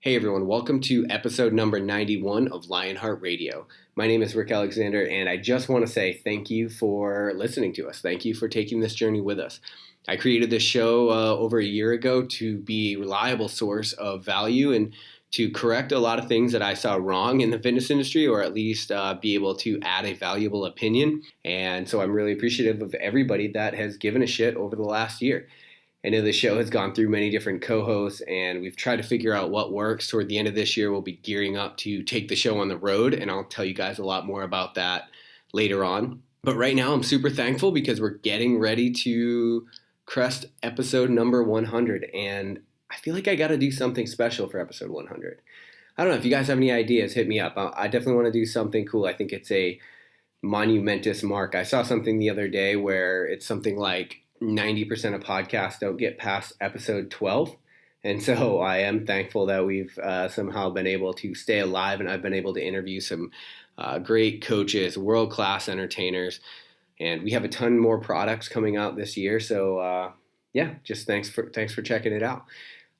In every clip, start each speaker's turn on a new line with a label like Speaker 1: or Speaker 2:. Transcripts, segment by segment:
Speaker 1: Hey everyone, welcome to episode number 91 of Lionheart Radio. My name is Rick Alexander, and I just want to say thank you for listening to us. Thank you for taking this journey with us. I created this show over a year ago to be a reliable source of value and to correct a lot of things that I saw wrong in the fitness industry, or at least be able to add a valuable opinion. And so I'm really appreciative of everybody that has given a shit over the last year. I know the show has gone through many different co-hosts, and we've tried to figure out what works. Toward the end of this year, we'll be gearing up to take the show on the road, and I'll tell you guys a lot more about that later on. But right now, I'm super thankful because we're getting ready to crest episode number 100, and I feel like I got to do something special for episode 100. I don't know if you guys have any ideas, hit me up. I definitely want to do something cool. I think it's a monumentous mark. I saw something the other day where it's something like 90% of podcasts don't get past episode 12. And so I am thankful that we've somehow been able to stay alive, and I've been able to interview some great coaches, world-class entertainers, and we have a ton more products coming out this year. So just thanks for checking it out.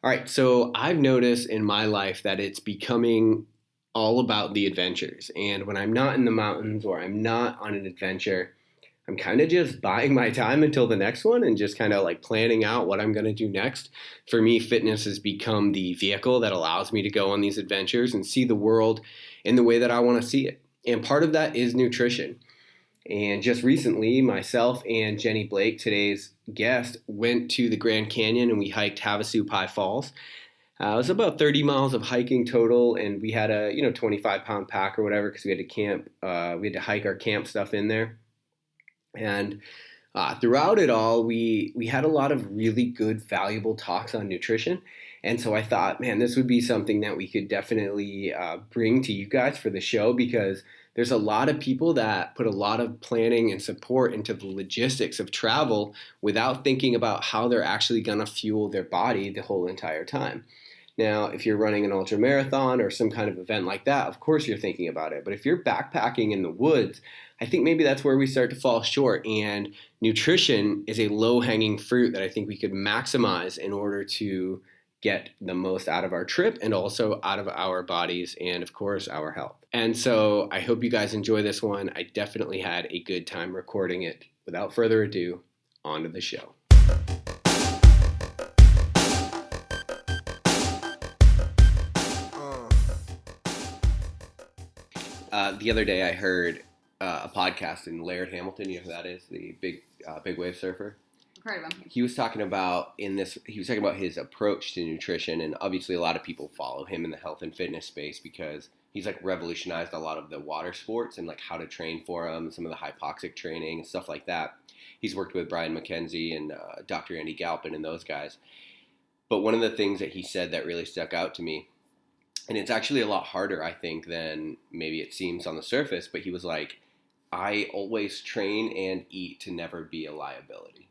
Speaker 1: All right, so I've noticed in my life that it's becoming all about the adventures. And when I'm not in the mountains or I'm not on an adventure, I'm kind of just buying my time until the next one and just kind of like planning out what I'm going to do next. For me, fitness has become the vehicle that allows me to go on these adventures and see the world in the way that I want to see it. And part of that is nutrition. And just recently, myself and Jenny Blake, today's guest, went to the Grand Canyon and we hiked Havasupai Falls. It was about 30 miles of hiking total, and we had a 25-pound pack or whatever because we had to camp. We had to hike our camp stuff in there. And throughout it all, we had a lot of really good, valuable talks on nutrition. And so I thought, man, this would be something that we could definitely bring to you guys for the show, because there's a lot of people that put a lot of planning and support into the logistics of travel without thinking about how they're actually going to fuel their body the whole entire time. Now, if you're running an ultra marathon or some kind of event like that, of course you're thinking about it. But if you're backpacking in the woods, I think maybe that's where we start to fall short. And nutrition is a low-hanging fruit that I think we could maximize in order to get the most out of our trip and also out of our bodies and, of course, our health. And so I hope you guys enjoy this one. I definitely had a good time recording it. Without further ado, on to the show. The other day I heard a podcast in Laird Hamilton. You know who that is? The big wave surfer.
Speaker 2: I've heard of him.
Speaker 1: He was talking about his approach to nutrition, and obviously a lot of people follow him in the health and fitness space because he's like revolutionized a lot of the water sports and like how to train for them, some of the hypoxic training and stuff like that. He's worked with Brian McKenzie and Dr. Andy Galpin and those guys. But one of the things that he said that really stuck out to me, and it's actually a lot harder, I think, than maybe it seems on the surface, but he was like, I always train and eat to never be a liability.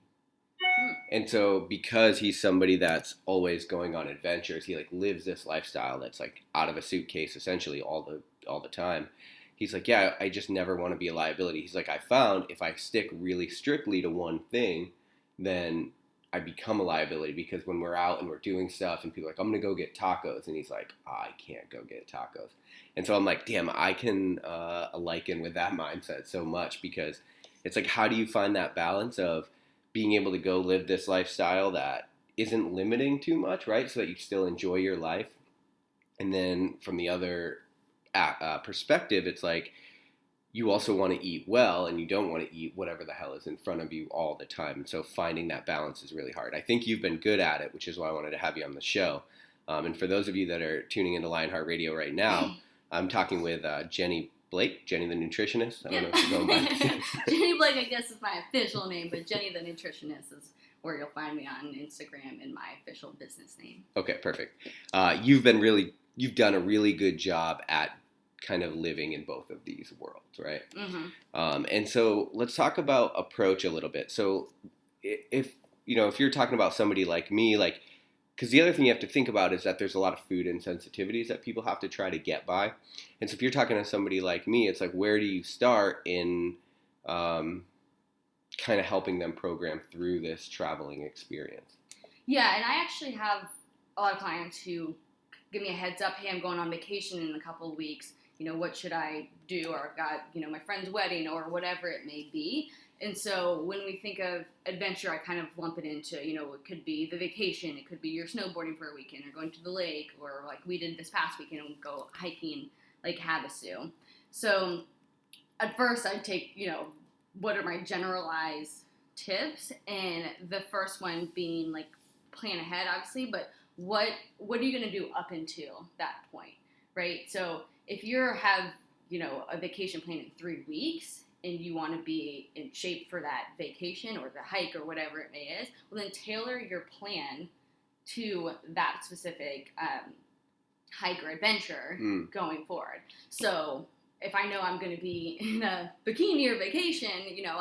Speaker 1: And so because he's somebody that's always going on adventures, he like lives this lifestyle that's like out of a suitcase essentially all the time. He's like, yeah, I just never want to be a liability. He's like, I found if I stick really strictly to one thing, then I become a liability, because when we're out and we're doing stuff and people are like, I'm going to go get tacos. And he's like, I can't go get tacos. And so I'm like, damn, I can liken with that mindset so much, because it's like, how do you find that balance of being able to go live this lifestyle that isn't limiting too much, right? So that you still enjoy your life. And then from the other perspective, it's like, you also want to eat well, and you don't want to eat whatever the hell is in front of you all the time. And so finding that balance is really hard. I think you've been good at it, which is why I wanted to have you on the show. And for those of you that are tuning into Lionheart Radio right now, I'm talking with Jenny Blake, Jenny the nutritionist. I don't know if you're going by.
Speaker 2: Jenny Blake, I guess, is my official name, but Jenny the nutritionist is where you'll find me on Instagram in my official business name.
Speaker 1: Okay, perfect. You've done a really good job at kind of living in both of these worlds, right?
Speaker 2: Mm-hmm.
Speaker 1: And so let's talk about approach a little bit. So if you're talking about somebody like me, like, because the other thing you have to think about is that there's a lot of food insensitivities that people have to try to get by. And so if you're talking to somebody like me, it's like, where do you start in kind of helping them program through this traveling experience?
Speaker 2: Yeah, and I actually have a lot of clients who give me a heads up, hey, I'm going on vacation in a couple of weeks, what should I do? Or I've got, my friend's wedding or whatever it may be. And so when we think of adventure, I kind of lump it into, it could be the vacation, it could be you're snowboarding for a weekend or going to the lake, or like we did this past weekend and go hiking Lake Havasu. So at first I'd take, what are my generalized tips? And the first one being like plan ahead, obviously, but what are you going to do up until that point, right? So if you have, a vacation plan in 3 weeks and you want to be in shape for that vacation or the hike or whatever it may is, well, then tailor your plan to that specific hike or adventure going forward. So if I know I'm going to be in a bikini or vacation,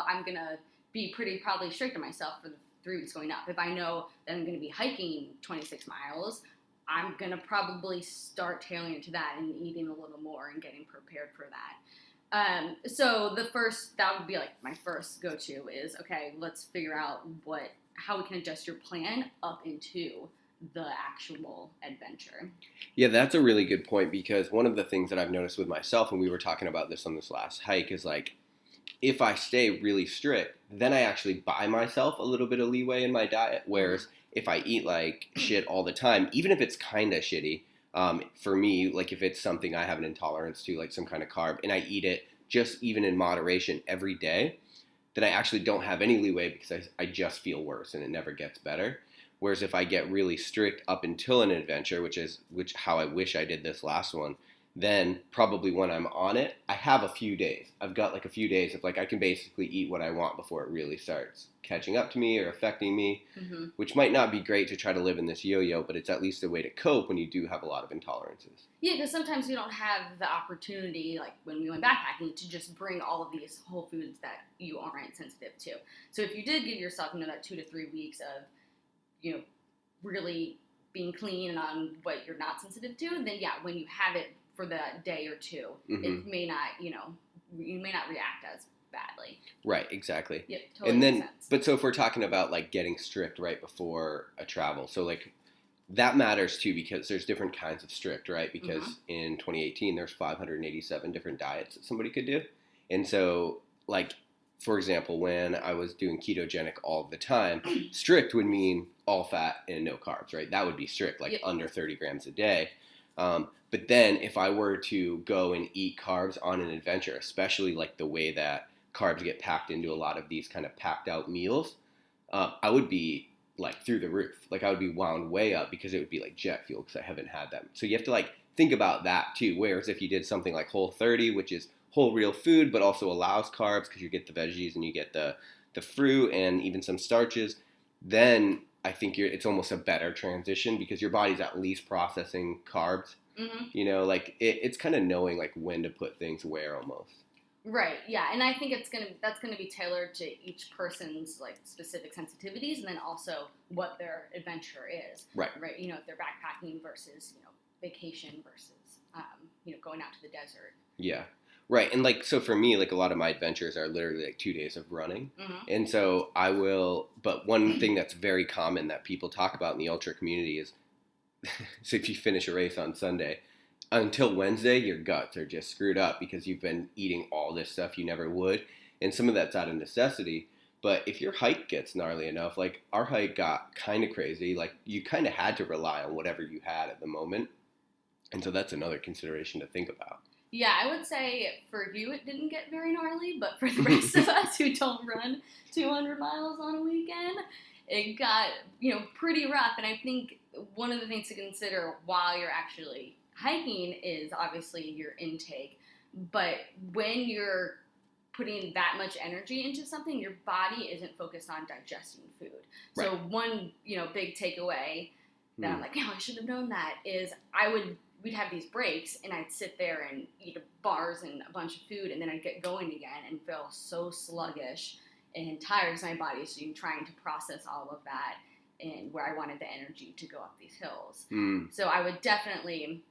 Speaker 2: I'm going to be pretty probably strict on myself for the 3 weeks going up. If I know that I'm going to be hiking 26 miles, I'm going to probably start tailoring into that and eating a little more and getting prepared for that. So that would be like my first go-to is, okay, let's figure out how we can adjust your plan up into the actual adventure.
Speaker 1: Yeah, that's a really good point, because one of the things that I've noticed with myself, and we were talking about this on this last hike, is like, if I stay really strict, then I actually buy myself a little bit of leeway in my diet. Whereas if I eat like shit all the time, even if it's kind of shitty, for me, like if it's something I have an intolerance to, like some kind of carb, and I eat it just even in moderation every day, then I actually don't have any leeway, because I just feel worse and it never gets better. Whereas if I get really strict up until an adventure, which how I wish I did this last one, then probably when I'm on it, I have a few days. I've got like a few days of like I can basically eat what I want before it really starts catching up to me or affecting me, which might not be great to try to live in this yo-yo, but it's at least a way to cope when you do have a lot of intolerances.
Speaker 2: Yeah, because sometimes you don't have the opportunity, like when we went backpacking, to just bring all of these whole foods that you aren't sensitive to. So if you did give yourself, that 2 to 3 weeks of, really being clean on what you're not sensitive to, then yeah, when you have it for that day or two, it may not, you may not react as badly.
Speaker 1: Right, exactly.
Speaker 2: Yep, totally.
Speaker 1: And then,
Speaker 2: makes sense.
Speaker 1: but so if we're talking about like getting strict right before a travel, so like that matters too, because there's different kinds of strict, right? Because in 2018, there's 587 different diets that somebody could do. And so like, for example, when I was doing ketogenic all the time, strict would mean all fat and no carbs, right? That would be strict, like under 30 grams a day. But then if I were to go and eat carbs on an adventure, especially like the way that carbs get packed into a lot of these kind of packed out meals, I would be like through the roof. Like I would be wound way up, because it would be like jet fuel, because I haven't had them. So you have to like think about that too. Whereas if you did something like Whole30, which is whole real food, but also allows carbs because you get the veggies and you get the fruit and even some starches, then I think it's almost a better transition, because your body's at least processing carbs. Like it's kind of knowing like when to put things where almost.
Speaker 2: Right. Yeah, and I think that's gonna be tailored to each person's like specific sensitivities, and then also what their adventure is.
Speaker 1: Right.
Speaker 2: Right. If they're backpacking versus vacation versus going out to the desert.
Speaker 1: Yeah. Right. And like, so for me, like a lot of my adventures are literally like 2 days of running. And so but one thing that's very common that people talk about in the ultra community is, so if you finish a race on Sunday, until Wednesday, your guts are just screwed up because you've been eating all this stuff you never would. And some of that's out of necessity. But if your hike gets gnarly enough, like our hike got kind of crazy, like you kind of had to rely on whatever you had at the moment. And so that's another consideration to think about.
Speaker 2: Yeah, I would say for you it didn't get very gnarly, but for the rest of us who don't run 200 miles on a weekend, it got, pretty rough. And I think one of the things to consider while you're actually hiking is obviously your intake. But when you're putting that much energy into something, your body isn't focused on digesting food. Right. So one, big takeaway that I'm like, I should have known that, is we'd have these breaks, and I'd sit there and eat bars and a bunch of food, and then I'd get going again and feel so sluggish and tired as my body's trying to process all of that, and where I wanted the energy to go up these hills. So I would definitely,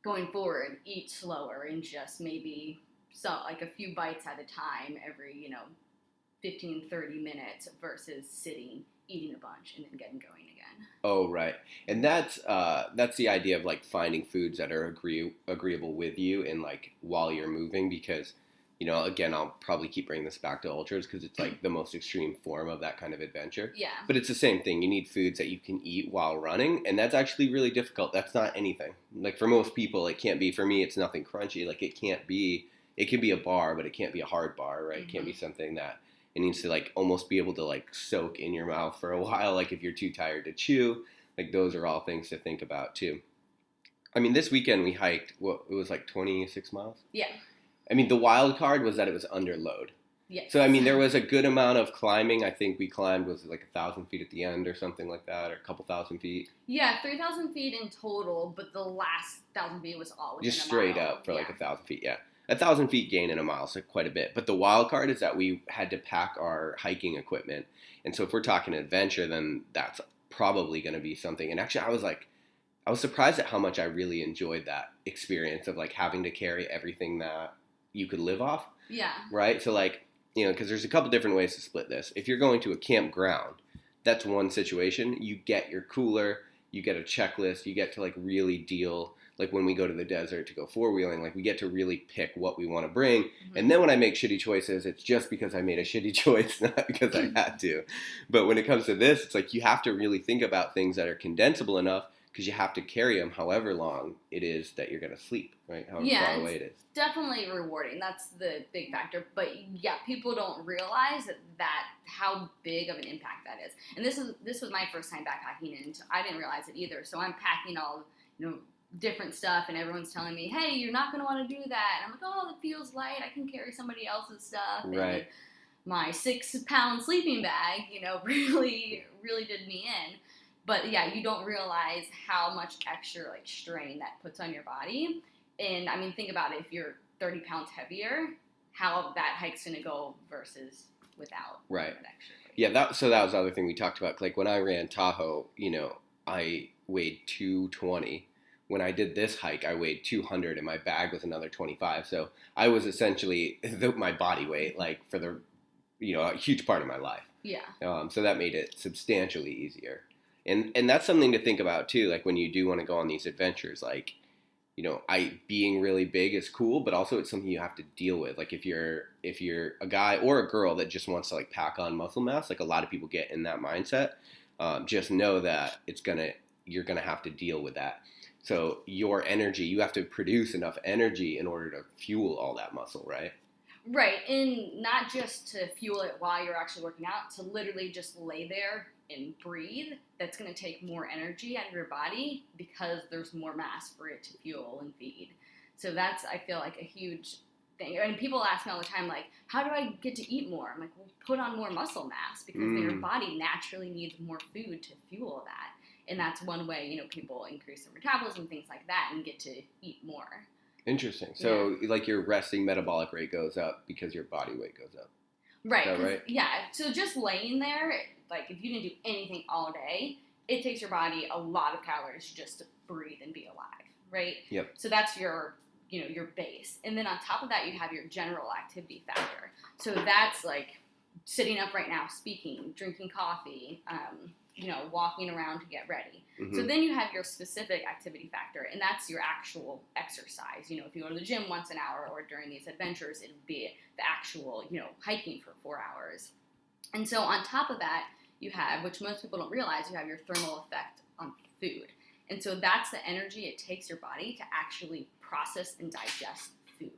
Speaker 2: going forward, eat slower and just maybe like a few bites at a time every, 15, 30 minutes versus sitting eating a bunch and then getting going again.
Speaker 1: Oh, right. And that's the idea of like finding foods that are agreeable with you and like while you're moving, because again, I'll probably keep bringing this back to ultras because it's like the most extreme form of that kind of adventure.
Speaker 2: Yeah.
Speaker 1: But it's the same thing. You need foods that you can eat while running, and that's actually really difficult. That's not anything. Like for most people, it can't be. For me, it's nothing crunchy. Like it can't be. It can be a bar, but it can't be a hard bar, right? It can't be something that it needs to like almost be able to like soak in your mouth for a while. Like if you're too tired to chew, like those are all things to think about too. I mean, this weekend we hiked. It was like 26 miles.
Speaker 2: Yeah.
Speaker 1: I mean, the wild card was that it was under load.
Speaker 2: Yes.
Speaker 1: So, I mean, there was a good amount of climbing. I think we climbed, was it like 1,000 feet at the end or something like that, or a couple thousand feet?
Speaker 2: Yeah, 3,000 feet in total, but the last 1,000 feet was all within
Speaker 1: Just
Speaker 2: a
Speaker 1: straight
Speaker 2: mile.
Speaker 1: up for like 1,000 feet, yeah. 1,000 feet gain in a mile, so quite a bit. But the wild card is that we had to pack our hiking equipment. And so if we're talking adventure, then that's probably going to be something. And actually, I was surprised at how much I really enjoyed that experience of like having to carry everything that you could live off.
Speaker 2: Yeah.
Speaker 1: Right? So like, because there's a couple different ways to split this. If you're going to a campground, that's one situation. You get your cooler, you get a checklist, you get to like really deal, like when we go to the desert to go four-wheeling, like we get to really pick what we want to bring. Mm-hmm. And then when I make shitty choices, it's just because I made a shitty choice, not because I had to. But when it comes to this, it's like you have to really think about things that are condensable enough, because you have to carry them however long it is that you're going to sleep, right? However far away it is.
Speaker 2: Definitely rewarding. That's the big factor. But yeah, people don't realize that how big of an impact that is. And this was my first time backpacking, and I didn't realize it either. So I'm packing all different stuff, and everyone's telling me, "Hey, you're not going to want to do that." And I'm like, "Oh, it feels light. I can carry somebody else's stuff."
Speaker 1: Right.
Speaker 2: And my 6-pound sleeping bag, really did me in. But yeah, you don't realize how much extra like strain that puts on your body. And I mean, think about it. If you're 30 pounds heavier, how that hike's going to go versus without
Speaker 1: right.
Speaker 2: that extra weight.
Speaker 1: Yeah, so that was the other thing we talked about. Like when I ran Tahoe, I weighed 220. When I did this hike, I weighed 200, and my bag was another 25. So I was essentially my body weight, like for the, a huge part of my life.
Speaker 2: Yeah.
Speaker 1: So that made it substantially easier. And that's something to think about too. Like when you do want to go on these adventures, like, being really big is cool, but also it's something you have to deal with. Like if you're a guy or a girl that just wants to like pack on muscle mass, like a lot of people get in that mindset, just know that you're gonna have to deal with that. So your energy, you have to produce enough energy in order to fuel all that muscle, right?
Speaker 2: Right, and not just to fuel it while you're actually working out, to literally just lay there and breathe. That's going to take more energy out of your body because there's more mass for it to fuel and feed. So that's, I feel like, a huge thing. And people ask me all the time, like, how do I get to eat more? I'm like, well, put on more muscle mass, because your body naturally needs more food to fuel that. And that's one way, people increase their metabolism and things like that and get to eat more.
Speaker 1: Interesting. So, like, your resting metabolic rate goes up because your body weight goes up.
Speaker 2: Right.
Speaker 1: Is that right?
Speaker 2: Yeah. So just laying there, like, if you didn't do anything all day, it takes your body a lot of calories just to breathe and be alive, right?
Speaker 1: Yep.
Speaker 2: So that's your base. And then on top of that, you have your general activity factor. So that's like sitting up right now, speaking, drinking coffee, walking around to get ready. Mm-hmm. So then you have your specific activity factor, and that's your actual exercise. If you go to the gym once an hour, or during these adventures, it would be the actual, hiking for 4 hours. And so on top of that, you have, which most people don't realize, you have your thermal effect on food. And so that's the energy it takes your body to actually process and digest food.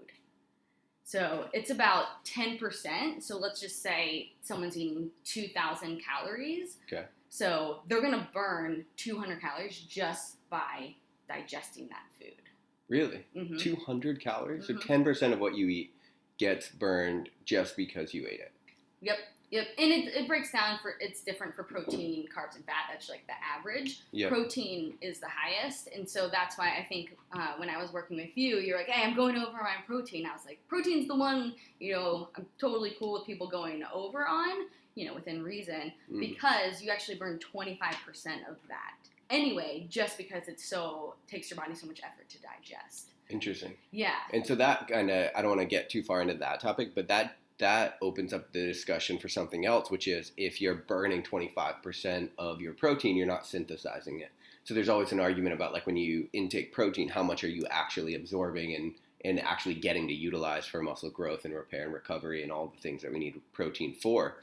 Speaker 2: So it's about 10%. So let's just say someone's eating 2,000 calories.
Speaker 1: Okay.
Speaker 2: So they're going to burn 200 calories just by digesting that food.
Speaker 1: Really? Mm-hmm. 200 calories? Mm-hmm. So 10% of what you eat gets burned just because you ate it.
Speaker 2: Yep. And it breaks down it's different for protein, carbs, and fat. That's like the average. Yep. Protein is the highest. And so that's why I think when I was working with you, you're like, hey, I'm going over my protein. I was like, protein's the one, I'm totally cool with people going over on, within reason, because you actually burn 25% of that anyway, just because it takes your body so much effort to digest.
Speaker 1: Interesting.
Speaker 2: Yeah.
Speaker 1: And so that kind of, I don't want to get too far into that topic, but that that opens up the discussion for something else, which is if you're burning 25% of your protein, you're not synthesizing it. So there's always an argument about like when you intake protein, how much are you actually absorbing and actually getting to utilize for muscle growth and repair and recovery and all the things that we need protein for.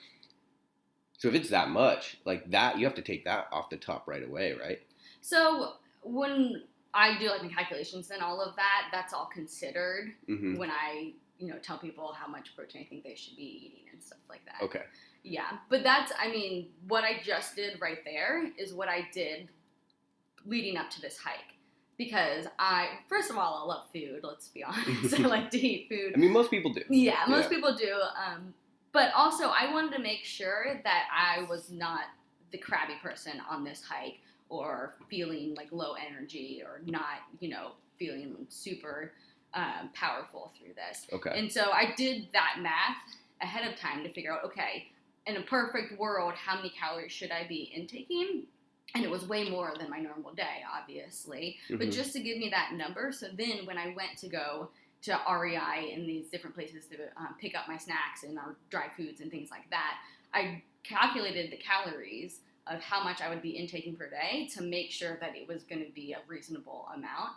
Speaker 1: So if it's that much, like that, you have to take that off the top right away, right?
Speaker 2: So when I do like my calculations and all of that, that's all considered when I, tell people how much protein I think they should be eating and stuff like that.
Speaker 1: Okay.
Speaker 2: Yeah. But that's, what I just did right there is what I did leading up to this hike. Because first of all, I love food, let's be honest. I like to eat food.
Speaker 1: I mean, most people do.
Speaker 2: Yeah, most people do. But also, I wanted to make sure that I was not the crabby person on this hike or feeling like low energy or not, feeling super powerful through this.
Speaker 1: Okay.
Speaker 2: And so I did that math ahead of time to figure out, okay, in a perfect world, how many calories should I be intaking? And it was way more than my normal day, obviously. But just to give me that number, so then when I went to go to REI and these different places to pick up my snacks and our dry foods and things like that, I calculated the calories of how much I would be intaking per day to make sure that it was going to be a reasonable amount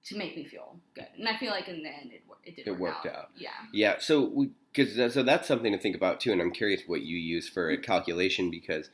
Speaker 2: to make me feel good. And I feel like in the end it worked out. Yeah.
Speaker 1: Yeah. So that's something to think about too. And I'm curious what you use for a calculation, because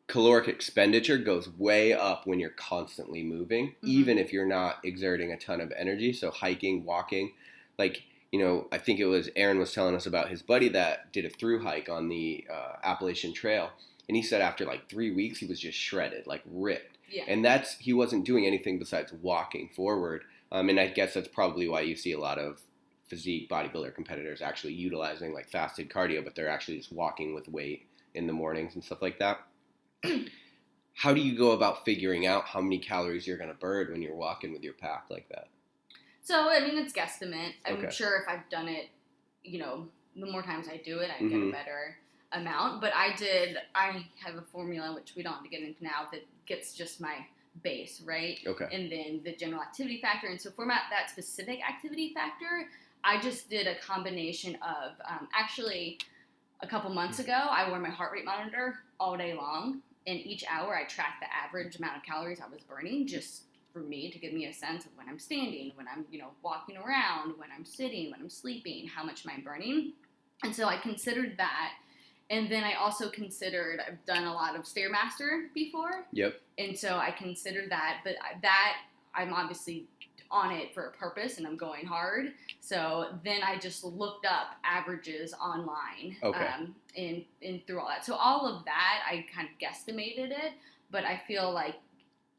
Speaker 1: caloric expenditure goes way up when you're constantly moving, even if you're not exerting a ton of energy. So hiking, walking, like, I think it was Aaron was telling us about his buddy that did a through hike on the Appalachian Trail. And he said after like 3 weeks, he was just shredded, like ripped.
Speaker 2: Yeah.
Speaker 1: And he wasn't doing anything besides walking forward. And I guess that's probably why you see a lot of physique bodybuilder competitors actually utilizing like fasted cardio, but they're actually just walking with weight in the mornings and stuff like that. How do you go about figuring out how many calories you're going to burn when you're walking with your pack like that?
Speaker 2: So, it's guesstimate. I'm sure if I've done it, the more times I do it, I get a better amount. But I have a formula, which we don't have to get into now, that gets just my base, right? Okay. And then the general activity factor. And so for that specific activity factor, I just did a combination of, actually, a couple months ago, I wore my heart rate monitor all day long. And each hour, I tracked the average amount of calories I was burning, just for me to give me a sense of when I'm standing, when I'm, walking around, when I'm sitting, when I'm sleeping, how much am I burning. And so I considered that. And then I also considered, I've done a lot of Stairmaster before. Yep. And so I considered that, but that I'm obviously on it for a purpose and I'm going hard. So then I just looked up averages online. Okay. And through all that. So all of that, I kind of guesstimated it, but I feel like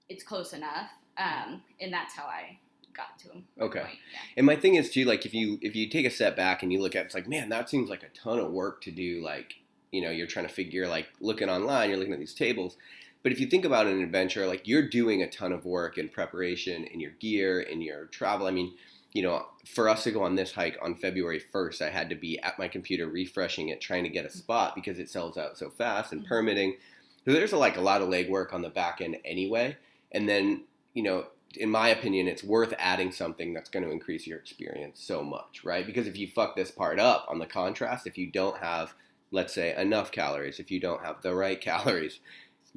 Speaker 2: it's close enough. And that's how I got to him.
Speaker 1: Okay. Yeah. And my thing is too, like if you take a step back and you look at it, it's like, man, that seems like a ton of work to do. Like, you're trying to figure, like looking online, you're looking at these tables. But if you think about an adventure, like you're doing a ton of work in preparation in your gear, in your travel. I mean, for us to go on this hike on February 1st, I had to be at my computer refreshing it, trying to get a spot because it sells out so fast and permitting. So there's a lot of legwork on the back end anyway. And then, in my opinion, it's worth adding something that's going to increase your experience so much, right? Because if you fuck this part up on the contrast, if you don't have, let's say, enough calories, if you don't have the right calories,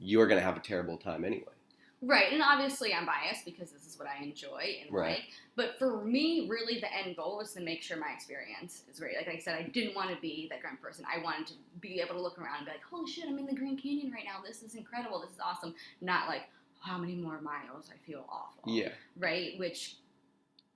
Speaker 1: you're going to have a terrible time anyway.
Speaker 2: Right, and obviously I'm biased because this is what I enjoy and like. But for me, really the end goal was to make sure my experience is great. Like I said, I didn't want to be that grumpy person. I wanted to be able to look around and be like, holy shit, I'm in the Grand Canyon right now. This is incredible. This is awesome. Not like, how many more miles? I feel awful. Yeah. Right, which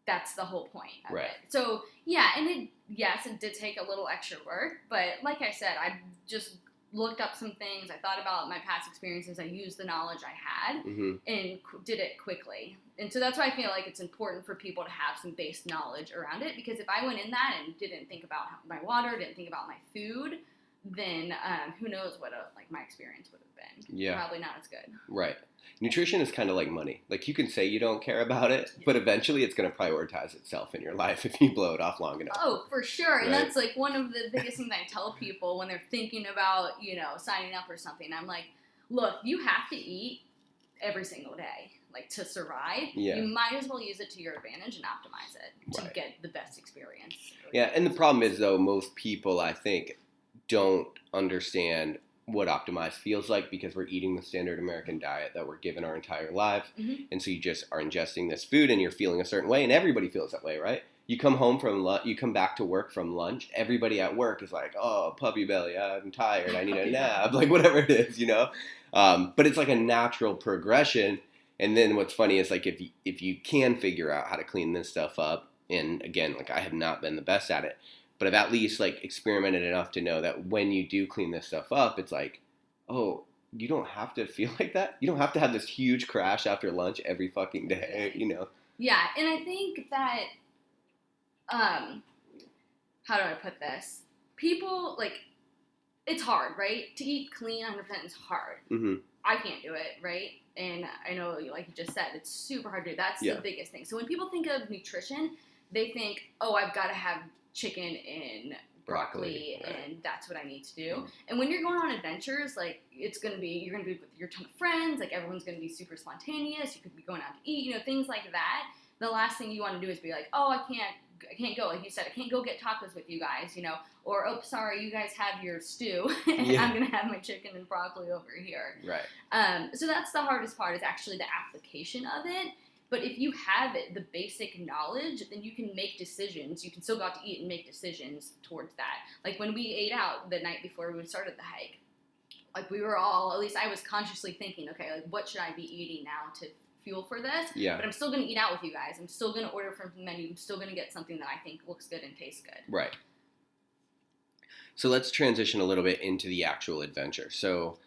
Speaker 2: that's the whole point of it. So, yeah, and it did take a little extra work. But like I said, I just looked up some things. I thought about my past experiences. I used the knowledge I had and did it quickly. And so that's why I feel like it's important for people to have some base knowledge around it. Because if I went in that and didn't think about my water, didn't think about my food, then who knows what my experience would have been. Yeah. Probably not as good.
Speaker 1: Right. Nutrition is kind of like money. Like you can say you don't care about it, but eventually it's going to prioritize itself in your life if you blow it off long enough.
Speaker 2: Oh, for sure. Right? And that's like one of the biggest things I tell people when they're thinking about, signing up or something. I'm like, look, you have to eat every single day. like to survive,
Speaker 1: Yeah.
Speaker 2: you might as well use it to your advantage and optimize it to
Speaker 1: Right.
Speaker 2: get the best experience.
Speaker 1: Yeah, and the problem is, though, most people, I think, don't understand what optimized feels like because we're eating the standard American diet that we're given our entire life.
Speaker 2: Mm-hmm.
Speaker 1: And so you just are ingesting this food and you're feeling a certain way, and everybody feels that way, right? You come home from you come back to work from lunch, everybody at work is like, oh, puppy belly, I'm tired, I need a nap, like whatever it is, you know? But it's like a natural progression. And then what's funny is like if you can figure out how to clean this stuff up, and again, like I have not been the best at it, but I've at least like experimented enough to know that when you do clean this stuff up, it's like, oh, you don't have to feel like that. You don't have to have this huge crash after lunch every fucking day, you know?
Speaker 2: Yeah, and I think that, how do I put this? People, like, it's hard, right? To eat clean 100% is hard.
Speaker 1: Mm-hmm.
Speaker 2: I can't do it, right? And I know, like you just said, it's super hard to do. That's the biggest thing. So when people think of nutrition, they think, oh, I've got to have chicken and broccoli,
Speaker 1: right.
Speaker 2: and that's what I need to do. And when you're going on adventures, like, you're going to be with your ton of friends, like, everyone's going to be super spontaneous, you could be going out to eat, you know, things like that. The last thing you want to do is be like, oh, I can't go, like you said, I can't go get tacos with you guys, you know, or, oh, sorry, you guys have your stew, and I'm going to have my chicken and broccoli over here.
Speaker 1: Right.
Speaker 2: So that's the hardest part, is actually the application of it. But if you have it, the basic knowledge, then you can make decisions. You can still go out to eat and make decisions towards that. Like when we ate out the night before we started the hike, like we were all, at least I was consciously thinking, okay, like what should I be eating now to fuel for this?
Speaker 1: Yeah.
Speaker 2: But I'm still going to eat out with you guys. I'm still going to order from the menu. I'm still going to get something that I think looks good and tastes good.
Speaker 1: Right. So let's transition a little bit into the actual adventure. So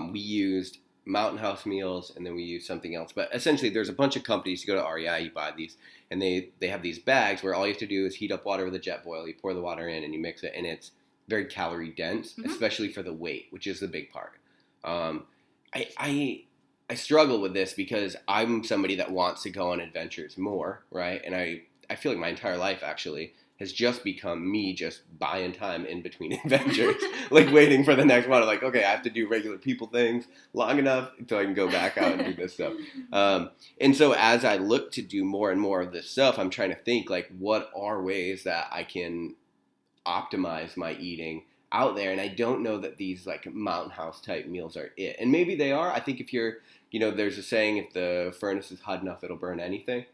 Speaker 1: we used Mountain House meals, and then we use something else. But essentially, there's a bunch of companies. You go to REI, you buy these, and they have these bags where all you have to do is heat up water with a jet boil. You pour the water in, and you mix it, and it's very calorie dense, especially for the weight, which is the big part. I struggle with this because I'm somebody that wants to go on adventures more, right? And I feel like my entire life, actually, has just become me just buying time in between adventures, like waiting for the next one. I'm like, okay, I have to do regular people things long enough until I can go back out and do this stuff. And so as I look to do more and more of this stuff, I'm trying to think like, what are ways that I can optimize my eating out there? And I don't know that these like Mountain House type meals are it. And maybe they are. I think if you're, you know, there's a saying, if the furnace is hot enough, it'll burn anything,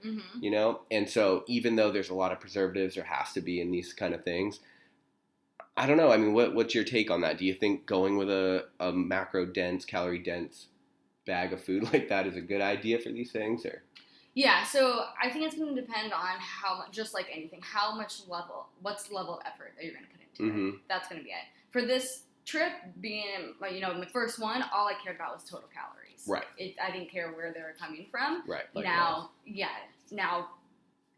Speaker 1: you know? And so even though there's a lot of preservatives, there has to be in these kind of things. I don't know. I mean, what's your take on that? Do you think going with a macro-dense, calorie-dense bag of food like that is a good idea for these things? Or?
Speaker 2: Yeah, so I think it's going to depend on how much, just like anything, what's the level of effort that you're going to put into it. That's going to be it. For this trip, being, like, you know, my first one, all I cared about was total calories.
Speaker 1: Right.
Speaker 2: I didn't care where they were coming from.
Speaker 1: Right.
Speaker 2: Now,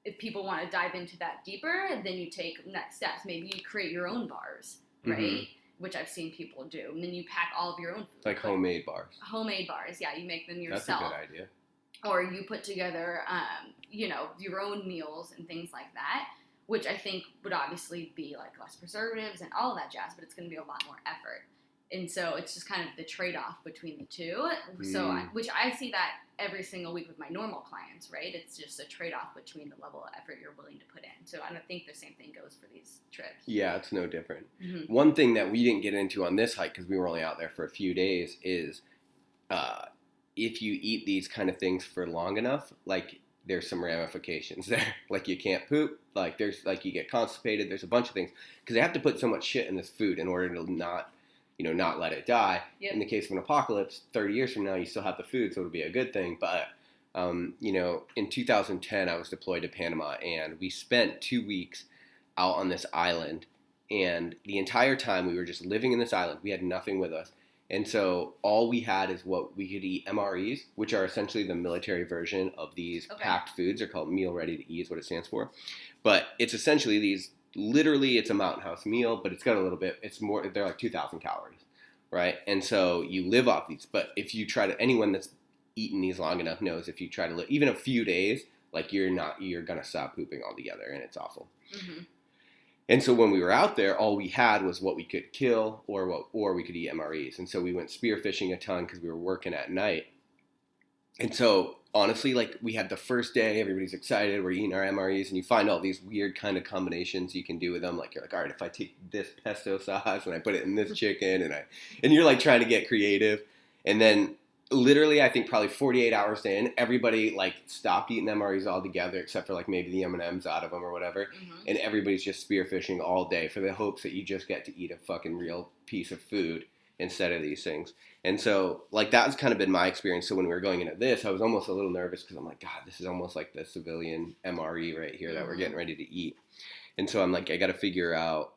Speaker 2: if people want to dive into that deeper, then you take next steps. Maybe you create your own bars, right? Which I've seen people do. And then you pack all of your own food.
Speaker 1: Like homemade bars.
Speaker 2: Homemade bars, yeah. You make them yourself.
Speaker 1: That's a good idea.
Speaker 2: Or you put together, you know, your own meals and things like that, which I think would obviously be like less preservatives and all of that jazz, but it's going to be a lot more effort. And so it's just kind of the trade-off between the two. So, which I see that every single week with my normal clients, right? It's just a trade-off between the level of effort you're willing to put in. So I don't think the same thing goes for these trips.
Speaker 1: Yeah, it's no different. One thing that we didn't get into on this hike, because we were only out there for a few days, is if you eat these kind of things for long enough, like there's some ramifications there. Like you can't poop, like there's like you get constipated, there's a bunch of things. Because they have to put so much shit in this food in order to not let it die. In the case of an apocalypse, 30 years from now, you still have the food, so it'll be a good thing. But, you know, in 2010, I was deployed to Panama, and we spent 2 weeks out on this island. And the entire time, we were just living in this island. We had nothing with us. And so all we had is what we could eat, MREs, which are essentially the military version of these packed foods. They're called meal ready to eat is what it stands for. But it's essentially these, literally it's a Mountain House meal, but it's got a little bit, it's more, they're like 2,000 calories, right? And so you live off these. But if you try to, anyone that's eaten these long enough knows if you try to live, even a few days, like you're going to stop pooping altogether, and it's awful. And so when we were out there, all we had was what we could kill or we could eat MREs. And so we went spearfishing a ton because we were working at night. And so honestly, like, we had the first day, everybody's excited, we're eating our MREs, and you find all these weird kind of combinations you can do with them. Like, you're like, all right, if I take this pesto sauce and I put it in this chicken, and you're like trying to get creative. And then literally, I think probably 48 hours in, everybody like stopped eating MREs altogether, except for like maybe the M&Ms out of them or whatever. And everybody's just spearfishing all day for the hopes that you just get to eat a fucking real piece of food instead of these things. And so, like, that's kind of been my experience. So when we were going into this, I was almost a little nervous because I'm like, God, this is almost like the civilian MRE right here that we're getting ready to eat. And so I'm like, I got to figure out,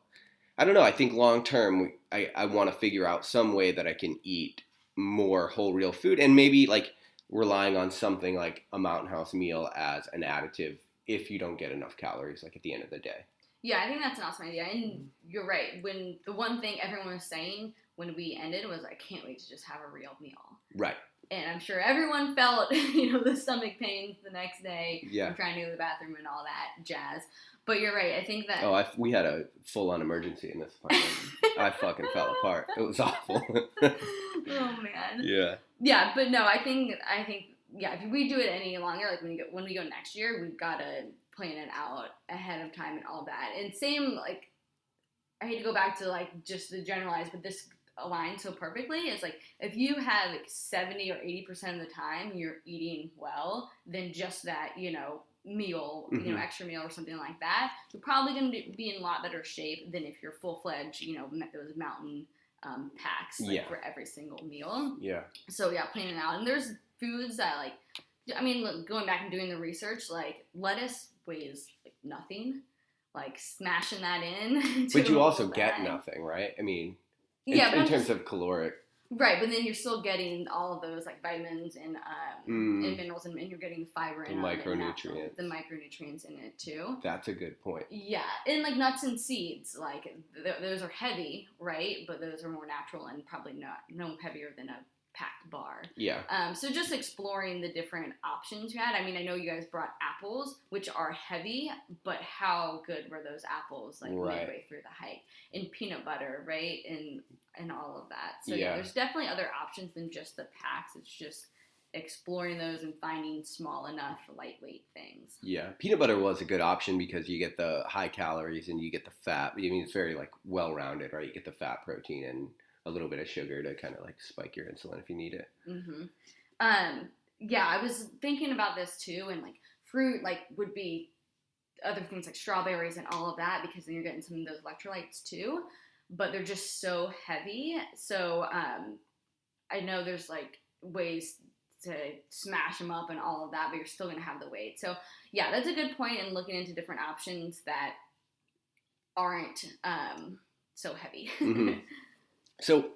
Speaker 1: I don't know, I think long term, I want to figure out some way that I can eat more whole real food, and maybe like relying on something like a Mountain House meal as an additive if you don't get enough calories, like at the end of the day.
Speaker 2: Yeah, I think that's an awesome idea. And you're right. When the one thing everyone was saying when we ended was, I can't wait to just have a real meal.
Speaker 1: Right.
Speaker 2: And I'm sure everyone felt, the stomach pains the next day.
Speaker 1: Yeah.
Speaker 2: Trying to go to the bathroom and all that jazz. But you're right. I think that...
Speaker 1: Oh, we had a full-on emergency in this apartment. I fucking fell apart. It was awful.
Speaker 2: Oh, man.
Speaker 1: Yeah.
Speaker 2: Yeah, but no, I think, yeah, if we do it any longer, like when we go next year, we've got to plan it out ahead of time and all that. And same, like, I hate to go back to, like, just the generalized, but this aligns so perfectly. It's like, if you have like 70 or 80% of the time you're eating well, then just that, meal, extra meal or something like that, you're probably going to be in a lot better shape than if you're full-fledged, those mountain packs for every single meal.
Speaker 1: Yeah.
Speaker 2: So yeah, planning out. And there's foods that look, going back and doing the research, like lettuce weighs like nothing, like smashing that in.
Speaker 1: But you also get nothing, right? I mean, in terms of caloric.
Speaker 2: Right, but then you're still getting all of those like vitamins and minerals, and you're getting the fiber and
Speaker 1: micronutrients.
Speaker 2: The micronutrients in it too.
Speaker 1: That's a good point.
Speaker 2: Yeah, and like nuts and seeds, like those are heavy, right? But those are more natural and probably no heavier than a packed bar.
Speaker 1: Yeah.
Speaker 2: So just exploring the different options you had. I mean, I know you guys brought apples, which are heavy, but how good were those apples like midway through the hike? And peanut butter, right? And all of that. So yeah, there's definitely other options than just the packs. It's just exploring those and finding small enough, lightweight things.
Speaker 1: Yeah, peanut butter was a good option because you get the high calories and you get the fat. I mean, it's very like well-rounded, right? You get the fat, protein, and a little bit of sugar to kind of like spike your insulin if you need it. Yeah, I was thinking about this too, and like fruit like would be other things like strawberries and all of that, because then you're getting some of those electrolytes too, but they're just so heavy. So I know there's like ways to smash them up and all of that, but you're still going to have the weight. So yeah, that's a good point in looking into different options that aren't so heavy. So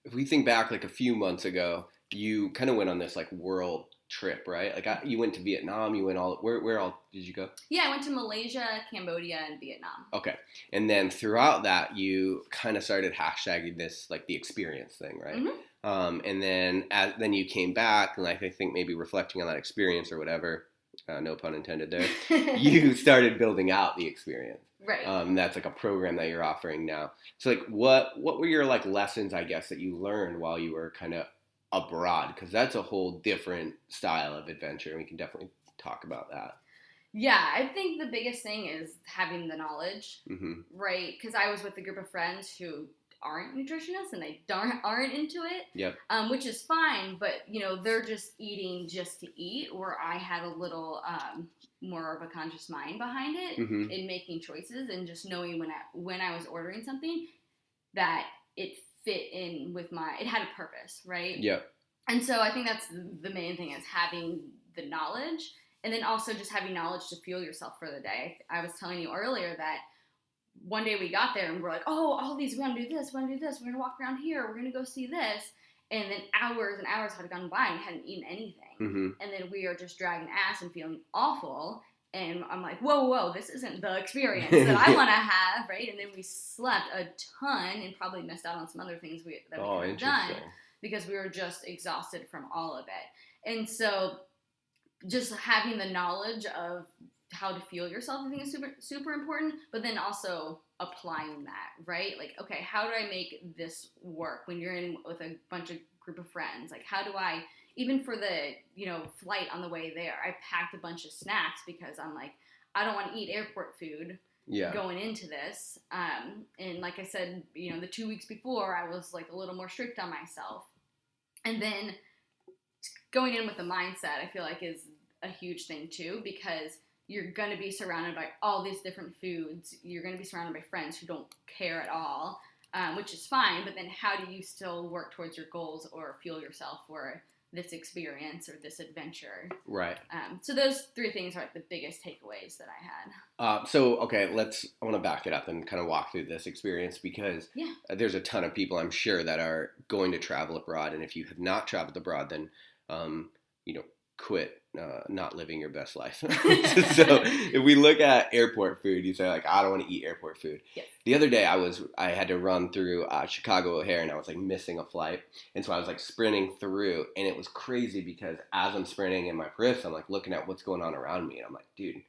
Speaker 1: if we think back like a few months ago, you kind of went on this like world trip, right? Like you went to Vietnam, you went where all did you go?
Speaker 2: Yeah, I went to Malaysia, Cambodia, and Vietnam.
Speaker 1: Okay. And then throughout that, you kind of started hashtagging this, like the experience thing, right? And then you came back, and like I think maybe reflecting on that experience or whatever, no pun intended there, you started building out the experience.
Speaker 2: Right.
Speaker 1: That's like a program that you're offering now. So like what were your like lessons, I guess, that you learned while you were kind of abroad? Because that's a whole different style of adventure, and we can definitely talk about that.
Speaker 2: Yeah, I think the biggest thing is having the knowledge, right? Because I was with a group of friends who aren't nutritionists and they aren't into it, which is fine, but they're just eating just to eat, where I had a little more of a conscious mind behind it in making choices and just knowing when I was ordering something that it fit in with it had a purpose, right?
Speaker 1: Yep.
Speaker 2: And so I think that's the main thing, is having the knowledge, and then also just having knowledge to fuel yourself for the day. I was telling you earlier that one day we got there and we're like, oh, all these, we're going to do this, we're going to do this, we're going to walk around here, we're going to go see this. And then hours and hours had gone by and we hadn't eaten anything. And then we are just dragging ass and feeling awful. And I'm like, whoa, this isn't the experience that I want to have, right? And then we slept a ton and probably missed out on some other things that we could have done because we were just exhausted from all of it. And so just having the knowledge of how to fuel yourself, I think, is super, super important, but then also applying that, right? Like, okay, how do I make this work when you're in with a bunch of group of friends? Like, how do I even for the, flight on the way there, I packed a bunch of snacks because I'm like, I don't want to eat airport food going into this. And like I said, the 2 weeks before, I was like a little more strict on myself. And then going in with the mindset, I feel like is a huge thing too, because you're going to be surrounded by all these different foods. You're going to be surrounded by friends who don't care at all, which is fine. But then how do you still work towards your goals or fuel yourself for this experience or this adventure?
Speaker 1: Right.
Speaker 2: So those 3 things are like the biggest takeaways that I had.
Speaker 1: I want to back it up and kind of walk through this experience because there's a ton of people I'm sure that are going to travel abroad. And if you have not traveled abroad, then, quit not living your best life. So if we look at airport food, you say like, I don't want to eat airport food.
Speaker 2: Yes.
Speaker 1: The other day I had to run through Chicago O'Hare and I was like missing a flight. And so I was like sprinting through and it was crazy because as I'm sprinting in my periphery, I'm like looking at what's going on around me. And I'm like, dude,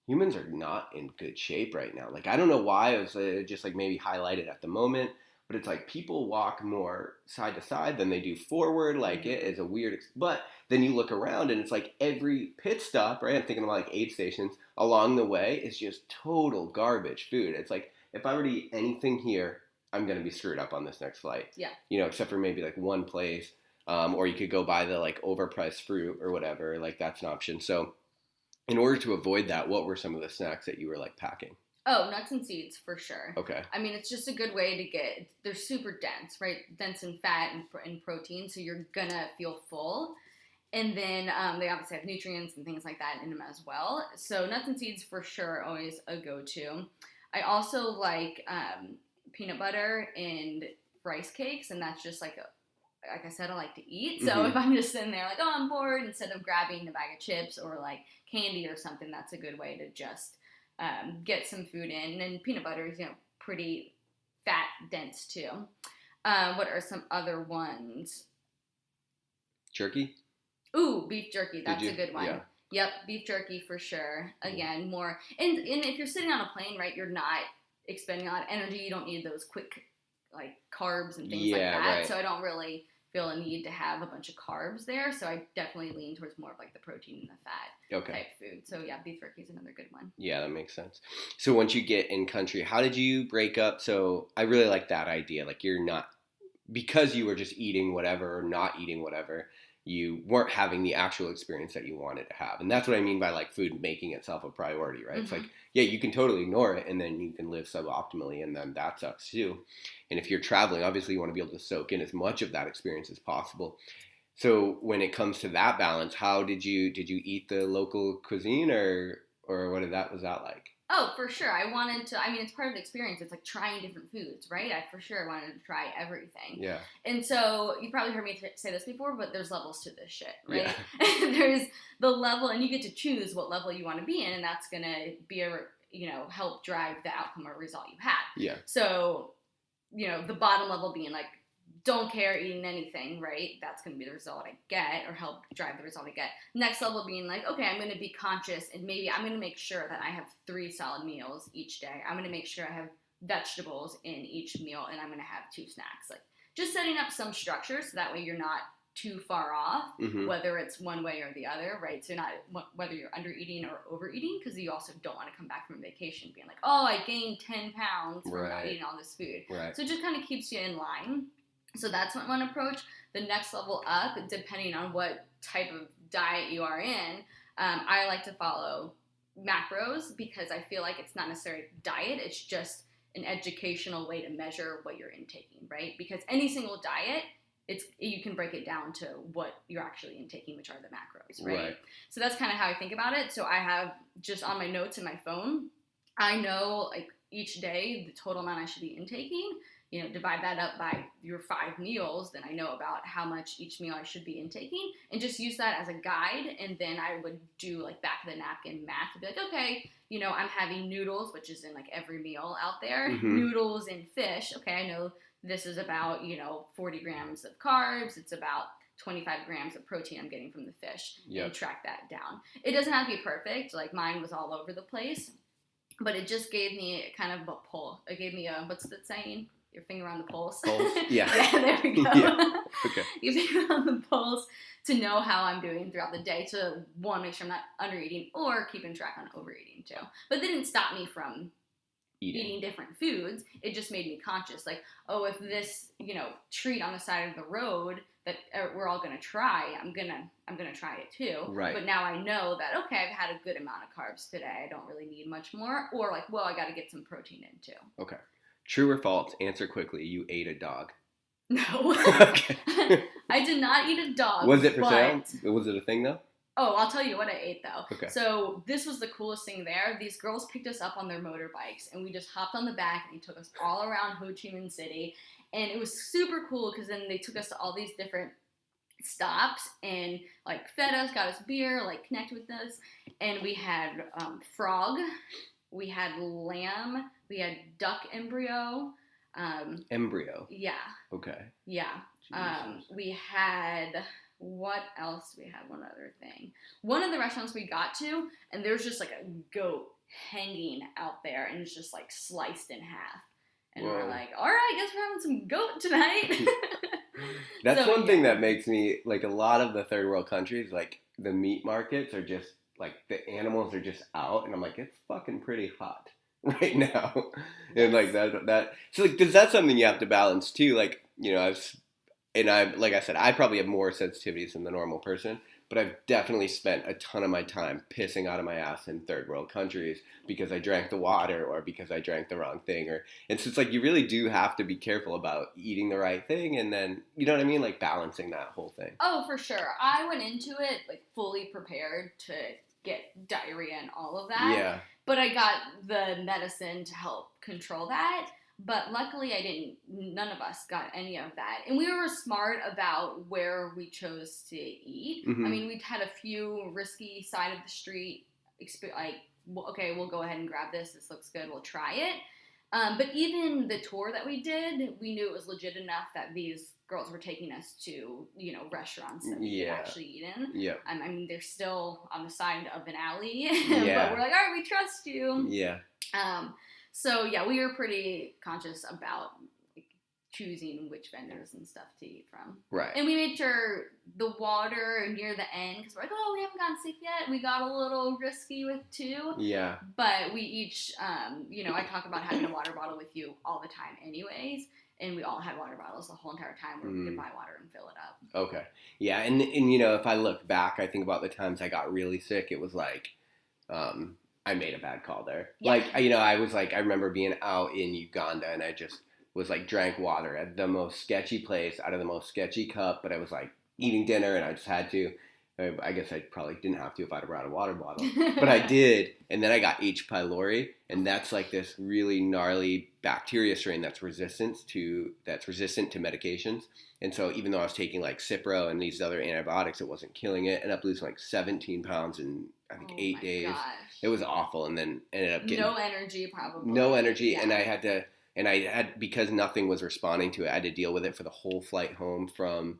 Speaker 1: humans are not in good shape right now. Like, I don't know why. It was just like maybe highlighted at the moment. But it's like people walk more side to side than they do forward. Like it is a weird, but then you look around and it's like every pit stop, right? I'm thinking about like aid stations along the way is just total garbage food. It's like if I were to eat anything here, I'm going to be screwed up on this next flight.
Speaker 2: Yeah.
Speaker 1: Except for maybe like one place, or you could go buy the like overpriced fruit or whatever. Like that's an option. So in order to avoid that, what were some of the snacks that you were like packing?
Speaker 2: Oh, nuts and seeds for sure.
Speaker 1: Okay.
Speaker 2: I mean, it's just a good way to they're super dense, right? Dense in fat and protein, so you're gonna feel full. And then they obviously have nutrients and things like that in them as well. So nuts and seeds for sure, always a go-to. I also like peanut butter and rice cakes, and that's just like I said, I like to eat. So if I'm just sitting there like, oh, I'm bored, instead of grabbing a bag of chips or like candy or something, that's a good way to just get some food in. And peanut butter is, pretty fat dense too. What are some other ones?
Speaker 1: Jerky?
Speaker 2: Ooh, beef jerky. That's a good one.
Speaker 1: Yeah.
Speaker 2: Yep, beef jerky for sure. Again, more. And if you're sitting on a plane, right, you're not expending a lot of energy. You don't need those quick, like, carbs and things like that. Right. So I don't really feel a need to have a bunch of carbs there. So I definitely lean towards more of, like, the protein and the fat type food. So, yeah, beef jerky is another good one.
Speaker 1: Yeah, that makes sense. So once you get in country, how did you break up? So I really like that idea. Like, you're not, because you were just eating whatever or not eating whatever, you weren't having the actual experience that you wanted to have. And that's what I mean by like food making itself a priority, right? It's like, yeah, you can totally ignore it and then you can live suboptimally and then that sucks too. And if you're traveling, obviously you want to be able to soak in as much of that experience as possible. So when it comes to that balance, how did you eat the local cuisine or was that like?
Speaker 2: Oh, for sure. It's part of the experience. It's like trying different foods, right? I for sure wanted to try everything.
Speaker 1: Yeah.
Speaker 2: And so you probably heard me say this before, but there's levels to this shit, right?
Speaker 1: Yeah.
Speaker 2: There's the level, and you get to choose what level you want to be in, and that's going to be help drive the outcome or result you have.
Speaker 1: Yeah.
Speaker 2: So, the bottom level being like, don't care eating anything, right? That's going to be the result I get or help drive the result I get. Next level being like, okay, I'm going to be conscious and maybe I'm going to make sure that I have 3 solid meals each day. I'm going to make sure I have vegetables in each meal and I'm going to have 2 snacks. Like just setting up some structure so that way you're not too far off, whether it's one way or the other, right? So not whether you're under eating or overeating, because you also don't want to come back from vacation being like, oh, I gained 10 pounds from not eating all this food. Right. So it just kind of keeps you in line. So that's one approach. The next level up, depending on what type of diet you are in, I like to follow macros because I feel like it's not necessarily diet. It's just an educational way to measure what you're intaking, right? Because any single diet, you can break it down to what you're actually intaking, which are the macros, right? So that's kind of how I think about it. So I have just on my notes in my phone, I know like each day the total amount I should be intaking. Divide that up by your 5 meals, then I know about how much each meal I should be intaking, and just use that as a guide. And then I would do like back of the napkin math to be like, okay, I'm having noodles, which is in like every meal out there, noodles and fish. Okay, I know this is about 40 grams of carbs. It's about 25 grams of protein I'm getting from the fish, and track that down. It doesn't have to be perfect. Like mine was all over the place, but it just gave me kind of a pull. It gave me a, what's that saying? your finger on the pulse.
Speaker 1: Pulse? Yeah.
Speaker 2: Yeah, there we go.
Speaker 1: Yeah. Okay.
Speaker 2: Your finger on the pulse to know how I'm doing throughout the day to, one, make sure I'm not under eating or keeping track on overeating too. But it didn't stop me from eating different foods. It just made me conscious, like, oh, if this, treat on the side of the road that we're all gonna try, I'm gonna try it too.
Speaker 1: Right.
Speaker 2: But now I know that, okay, I've had a good amount of carbs today. I don't really need much more. Or like, well, I got to get some protein in too.
Speaker 1: Okay. True or false? Answer quickly. You ate a dog.
Speaker 2: No.
Speaker 1: Okay.
Speaker 2: I did not eat a dog.
Speaker 1: Was it for sale? Was it a thing though?
Speaker 2: Oh, I'll tell you what I ate though.
Speaker 1: Okay.
Speaker 2: So this was the coolest thing there. These girls picked us up on their motorbikes and we just hopped on the back and they took us all around Ho Chi Minh City. And it was super cool because then they took us to all these different stops and like fed us, got us beer, like connected with us. And we had frog, we had lamb, we had duck embryo.
Speaker 1: Embryo?
Speaker 2: Yeah.
Speaker 1: Okay.
Speaker 2: Yeah. We had... What else? We had one other thing. One of the restaurants we got to, and there's just like a goat hanging out there, and it's just like sliced in half. And
Speaker 1: Whoa.
Speaker 2: we're like, all right, I guess we're having some goat tonight.
Speaker 1: That's one thing that makes me, like, a lot of the third world countries, like, the meat markets are just, like, the animals are just out, and I'm like, it's fucking pretty hot right now. And, like, that, so, like, because that's something you have to balance, too. Like, like I said, I probably have more sensitivities than the normal person, but I've definitely spent a ton of my time pissing out of my ass in third world countries because I drank the water or because I drank the wrong thing. And so it's like you really do have to be careful about eating the right thing and then, you know what I mean? Like balancing that whole thing.
Speaker 2: Oh, for sure. I went into it like fully prepared to get diarrhea and all of that.
Speaker 1: Yeah.
Speaker 2: But I got the medicine to help control that. But luckily none of us got any of that. And we were smart about where we chose to eat.
Speaker 1: Mm-hmm.
Speaker 2: I mean, we'd had a few risky side of the street, like, okay, we'll go ahead and grab this. This looks good. We'll try it. But even the tour that we did, we knew it was legit enough that these girls were taking us to, restaurants that we could actually eat in.
Speaker 1: Yeah.
Speaker 2: I mean, they're still on the side of an alley.
Speaker 1: Yeah.
Speaker 2: But we're like, all right, we trust you.
Speaker 1: Yeah.
Speaker 2: So, yeah, we were pretty conscious about choosing which vendors and stuff to eat from.
Speaker 1: Right.
Speaker 2: And we made sure the water near the end, because we're like, oh, we haven't gotten sick yet. We got a little risky with 2.
Speaker 1: Yeah.
Speaker 2: But we each, I talk about having a water bottle with you all the time anyways. And we all had water bottles the whole entire time where we could buy water and fill it up. Okay.
Speaker 1: Yeah, and if I look back, I think about the times I got really sick, it was like... I made a bad call there. Yeah. Like, I remember being out in Uganda and I just was like drank water at the most sketchy place out of the most sketchy cup, but I was like eating dinner and I just had to. I guess I probably didn't have to if I'd brought a water bottle, but I did. And then I got H. pylori, and that's like this really gnarly bacteria strain that's resistant to medications. And so even though I was taking like Cipro and these other antibiotics, it wasn't killing it. I ended up losing like 17 pounds in I think 8 days. Gosh. It was awful, and then ended up getting
Speaker 2: no energy probably.
Speaker 1: No energy, yeah. And I had because nothing was responding to it. I had to deal with it for the whole flight home from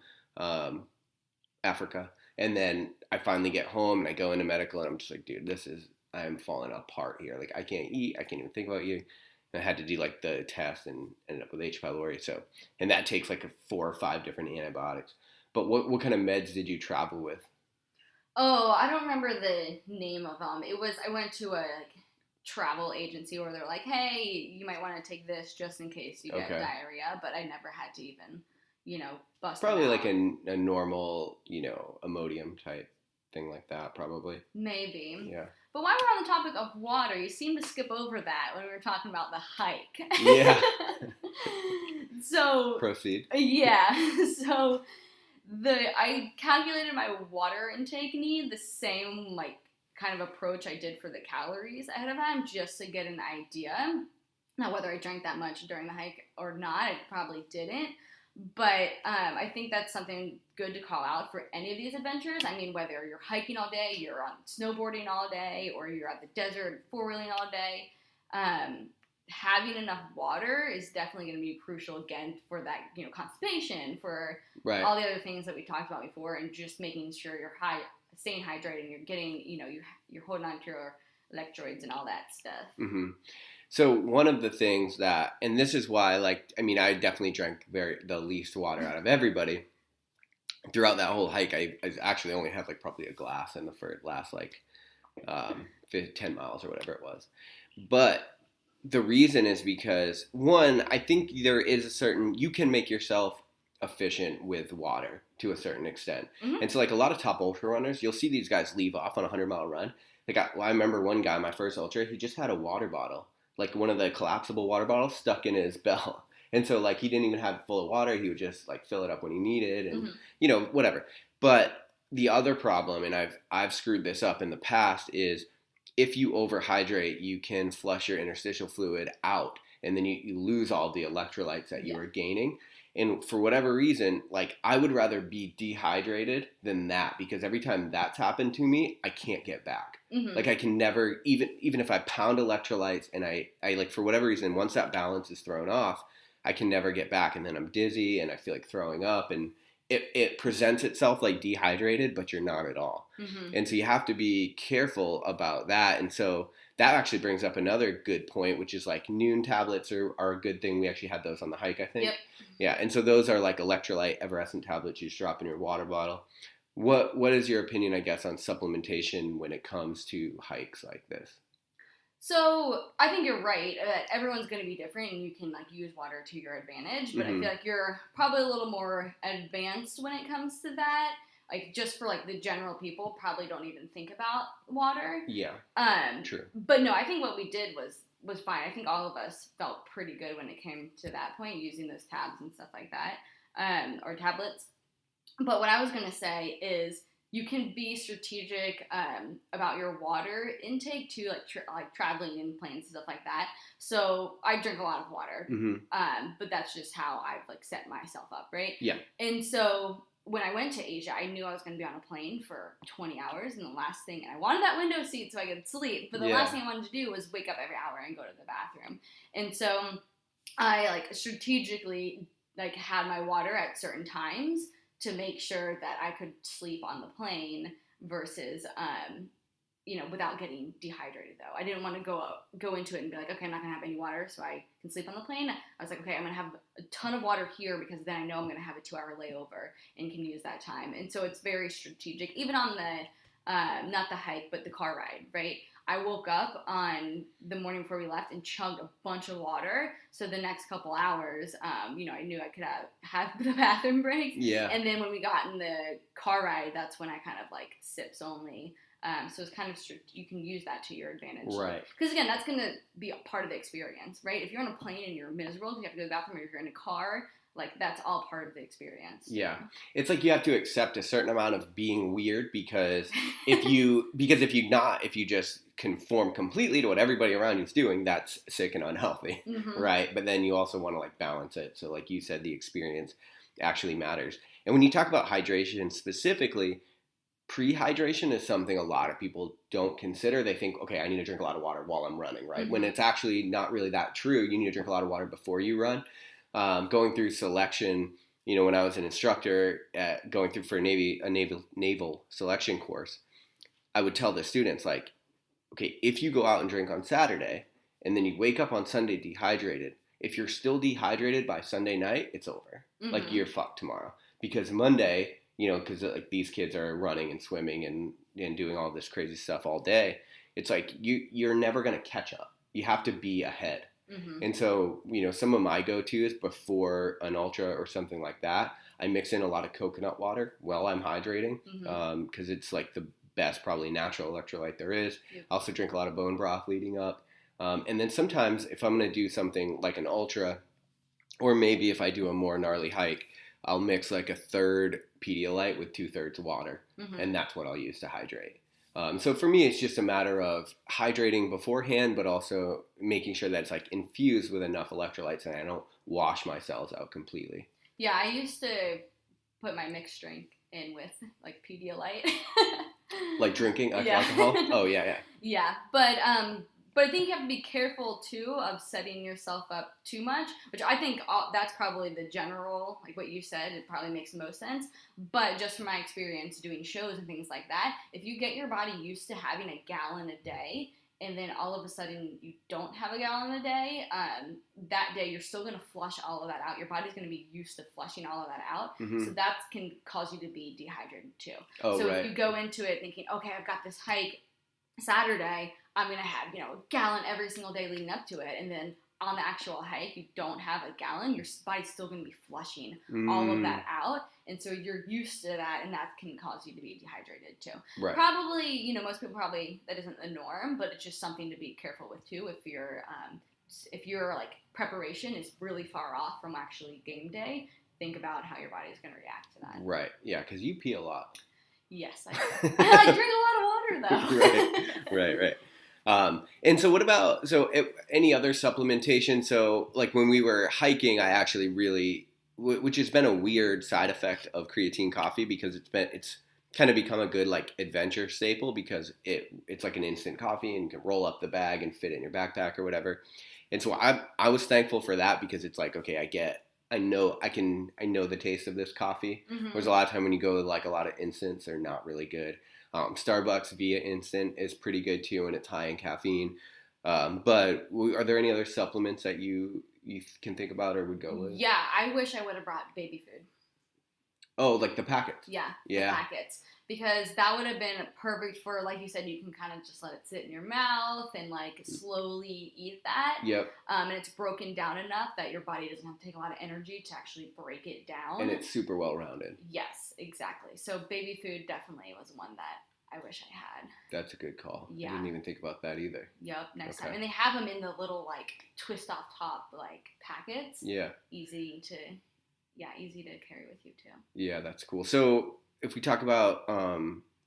Speaker 1: Africa. And then I finally get home and I go into medical and I'm just like, dude, I'm falling apart here. Like I can't eat. I can't even think about you. And I had to do like the test and ended up with H. pylori. So, and that takes like 4 or 5 different antibiotics. But what kind of meds did you travel with?
Speaker 2: Oh, I don't remember the name of them. I went to a travel agency where they're like, hey, you might want to take this just in case you get diarrhea. But I never had to even, bust
Speaker 1: probably
Speaker 2: it out.
Speaker 1: Like a normal, Imodium type thing like that, probably.
Speaker 2: Maybe.
Speaker 1: Yeah.
Speaker 2: But while we're on the topic of water, you seem to skip over that when we were talking about the hike.
Speaker 1: Yeah.
Speaker 2: So.
Speaker 1: Proceed.
Speaker 2: Yeah. So I calculated my water intake need the same, kind of approach I did for the calories ahead of time just to get an idea. Now, whether I drank that much during the hike or not, I probably didn't. But I think that's something good to call out for any of these adventures. I mean, whether you're hiking all day, you're on snowboarding all day, or you're at the desert 4-wheeling all day, having enough water is definitely going to be crucial again for that, constipation, for all the other things that we talked about before, and just making sure you're staying hydrated, and you're getting, you're holding on to your electrolytes and all that stuff.
Speaker 1: Mm-hmm. So one of the things that, and this is why, like, I mean, I definitely drank the least water out of everybody throughout that whole hike. I actually only had like probably a glass in the first last like 10 miles or whatever it was. But the reason is because, one, I think there is you can make yourself efficient with water to a certain extent.
Speaker 2: Mm-hmm.
Speaker 1: And so like a lot of top ultra runners, you'll see these guys leave off on a 100-mile run. I remember one guy, my first ultra, he just had a water bottle, like one of the collapsible water bottles stuck in his belt. And so like he didn't even have it full of water. He would just like fill it up when he needed and, whatever. But the other problem, and I've screwed this up in the past, is if you overhydrate, you can flush your interstitial fluid out, and then you lose all the electrolytes that you were gaining. And for whatever reason, like I would rather be dehydrated than that, because every time that's happened to me, I can't get back.
Speaker 2: Mm-hmm.
Speaker 1: Like I can never, even if I pound electrolytes and I like for whatever reason, once that balance is thrown off, I can never get back, and then I'm dizzy and I feel like throwing up, and it presents itself like dehydrated, but you're not at all.
Speaker 2: Mm-hmm.
Speaker 1: And so you have to be careful about that. And so that actually brings up another good point, which is like noon tablets are a good thing. We actually had those on the hike, I think.
Speaker 2: Yep.
Speaker 1: Yeah. And so those are like electrolyte effervescent tablets you just drop in your water bottle. What is your opinion, I guess, on supplementation when it comes to hikes like this?
Speaker 2: So I think you're right. Everyone's going to be different, and you can like use water to your advantage. But I feel like you're probably a little more advanced when it comes to that. Like just for like the general people, probably don't even think about water.
Speaker 1: Yeah. True.
Speaker 2: But no, I think what we did was fine. I think all of us felt pretty good when it came to that point, using those tabs and stuff like that, or tablets. But what I was going to say is, you can be strategic about your water intake too, like traveling in planes and stuff like that. So I drink a lot of water, but that's just how I've like set myself up, right?
Speaker 1: Yeah.
Speaker 2: And so when I went to Asia, I knew I was going to be on a plane for 20 hours, and the last thing, and I wanted that window seat so I could sleep, but the last thing I wanted to do was wake up every hour and go to the bathroom. And so I like strategically like had my water at certain times to make sure that I could sleep on the plane versus, without getting dehydrated though. I didn't want to go into it and be like, okay, I'm not going to have any water so I can sleep on the plane. I was like, okay, I'm going to have a ton of water here because then I know I'm going to have a 2-hour layover and can use that time. And so it's very strategic, even on the, not the hike, but the car ride, right? I woke up on the morning before we left and chugged a bunch of water. So the next couple hours, I knew I could have the bathroom breaks.
Speaker 1: Yeah.
Speaker 2: And then when we got in the car ride, that's when I kind of like sips only. So it's kind of you can use that to your advantage.
Speaker 1: Right.
Speaker 2: Because again, that's going to be a part of the experience, right? If you're on a plane and you're miserable, if you have to go to the bathroom, or if you're in a car, like that's all part of the experience.
Speaker 1: Yeah. It's like you have to accept a certain amount of being weird, because if you just conform completely to what everybody around you is doing, that's sick and unhealthy, right? But then you also want to like balance it. So like you said, the experience actually matters. And when you talk about hydration specifically, pre-hydration is something a lot of people don't consider. They think, okay, I need to drink a lot of water while I'm running, right? When it's actually not really that true. You need to drink a lot of water before you run. Going through selection, when I was an instructor going through for a naval selection course, I would tell the students like, okay, if you go out and drink on Saturday and then you wake up on Sunday dehydrated, if you're still dehydrated by Sunday night, it's over. Like you're fucked tomorrow, because Monday, because like these kids are running and swimming and doing all this crazy stuff all day. It's like you're never going to catch up. You have to be ahead. And so, some of my go-tos before an ultra or something like that, I mix in a lot of coconut water while I'm hydrating, because it's like the best, probably natural electrolyte there is. Yep. I also drink a lot of bone broth leading up. And then sometimes if I'm going to do something like an ultra, or maybe if I do a more gnarly hike, I'll mix like a third Pedialyte with 2/3 water. And that's what I'll use to hydrate. So for me, it's just a matter of hydrating beforehand, but also making sure that it's like infused with enough electrolytes and I don't wash my cells out completely.
Speaker 2: Yeah, I used to put my mixed drink in with like Pedialyte.
Speaker 1: Like drinking alcohol? Oh, yeah.
Speaker 2: Yeah, but I think you have to be careful too of setting yourself up too much, which I think that's probably the general, like what you said, it probably makes the most sense. But just from my experience doing shows and things like that, if you get your body used to having a gallon a day, and then all of a sudden you don't have a gallon a day, that day you're still going to flush all of that out. Your body's going to be used to flushing all of that out.
Speaker 1: Mm-hmm.
Speaker 2: So that can cause you to be dehydrated too.
Speaker 1: Oh,
Speaker 2: so
Speaker 1: right.
Speaker 2: if you go into it thinking, okay, I've got this hike Saturday, I'm going to have, a gallon every single day leading up to it. And then on the actual hike, you don't have a gallon, your body's still going to be flushing all of that out. And so you're used to that, and that can cause you to be dehydrated too.
Speaker 1: Right.
Speaker 2: Probably, most people that isn't the norm, but it's just something to be careful with too. If your like preparation is really far off from actually game day, think about how your body's going to react to that.
Speaker 1: Right. Yeah, because you pee a lot.
Speaker 2: Yes, I do. I drink a lot of water though.
Speaker 1: Right. And so what about, any other supplementation? So like when we were hiking, I actually really, which has been a weird side effect of creatine coffee because it's kind of become a good like adventure staple because it's like an instant coffee and you can roll up the bag and fit it in your backpack or whatever. And so I was thankful for that because it's like, okay, I know the taste of this coffee.
Speaker 2: Mm-hmm.
Speaker 1: There's a lot of time when you go to like a lot of instants, they're not really good. Starbucks Via Instant is pretty good too, and it's high in caffeine. But are there any other supplements that you can think about or would go with?
Speaker 2: Yeah, I wish I would have brought baby food.
Speaker 1: Oh, like the packets?
Speaker 2: Yeah. The packets. Because that would have been perfect for, like you said, you can kind of just let it sit in your mouth and like slowly eat that.
Speaker 1: Yep.
Speaker 2: And it's broken down enough that your body doesn't have to take a lot of energy to actually break it down.
Speaker 1: And it's super well rounded.
Speaker 2: Yes, exactly. So baby food definitely was one that I wish I had.
Speaker 1: That's a good call.
Speaker 2: Yeah.
Speaker 1: I didn't even think about that either.
Speaker 2: Yep, next time. And they have them in the little like twist off top like packets.
Speaker 1: Yeah.
Speaker 2: Easy to carry with you too.
Speaker 1: Yeah, that's cool. So if we talk about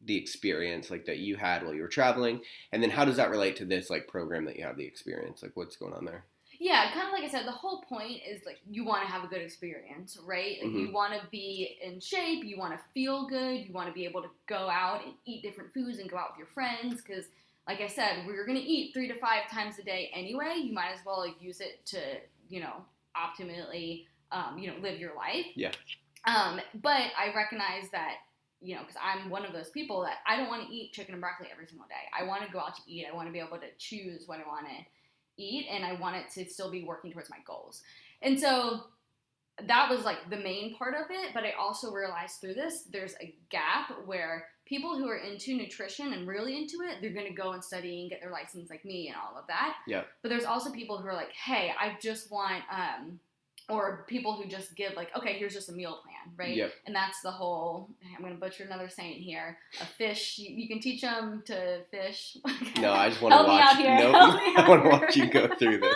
Speaker 1: the experience like that you had while you were traveling, and then how does that relate to this like program that you have the experience? Like what's going on there?
Speaker 2: Yeah, kind of like I said, the whole point is like you want to have a good experience, right? Like you want to be in shape, you want to feel good, you want to be able to go out and eat different foods and go out with your friends because like I said, we're going to eat 3 to 5 times a day anyway. You might as well use it to, optimally, live your life.
Speaker 1: Yeah.
Speaker 2: But I recognize that, because I'm one of those people that I don't want to eat chicken and broccoli every single day. I want to go out to eat. I want to be able to choose what I want to eat, and I want it to still be working towards my goals. And so that was like the main part of it, but I also realized through this, there's a gap where people who are into nutrition and really into it, they're going to go and study and get their license like me and all of that.
Speaker 1: Yeah. But
Speaker 2: there's also people who are like, hey, I just want, or people who just give like, okay, here's just a meal plan, right?
Speaker 1: Yep.
Speaker 2: And that's the whole, I'm going to butcher another saying here, a fish, you can teach them to fish.
Speaker 1: No, I just want to watch. I want to watch you go through this.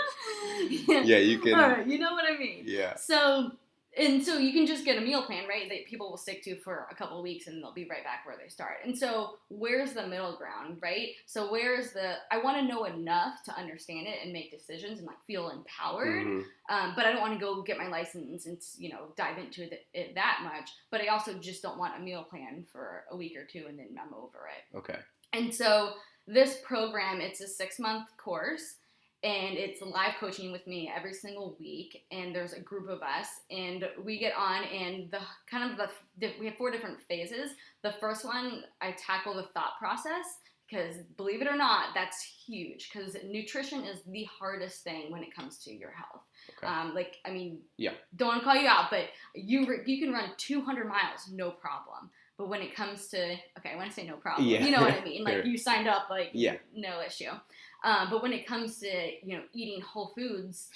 Speaker 1: Yeah, you can.
Speaker 2: All right, you know what I mean.
Speaker 1: Yeah.
Speaker 2: So you can just get a meal plan, right, that people will stick to for a couple of weeks and they'll be right back where they start. And so where's the middle ground, right? So I want to know enough to understand it and make decisions and like feel empowered. But I don't want to go get my license and, dive into it that much. But I also just don't want a meal plan for a week or two and then I'm over it.
Speaker 1: Okay.
Speaker 2: And so this program, it's a 6-month course. And it's live coaching with me every single week, and there's a group of us, and we get on, and we have 4 different phases. The first one, I tackle the thought process, because believe it or not, that's huge, because nutrition is the hardest thing when it comes to your health. Okay. Don't want to call you out, but you can run 200 miles, no problem. But when it comes to, when I say no problem, you know what I mean? Like, you signed up, no issue. But when it comes to, eating whole foods.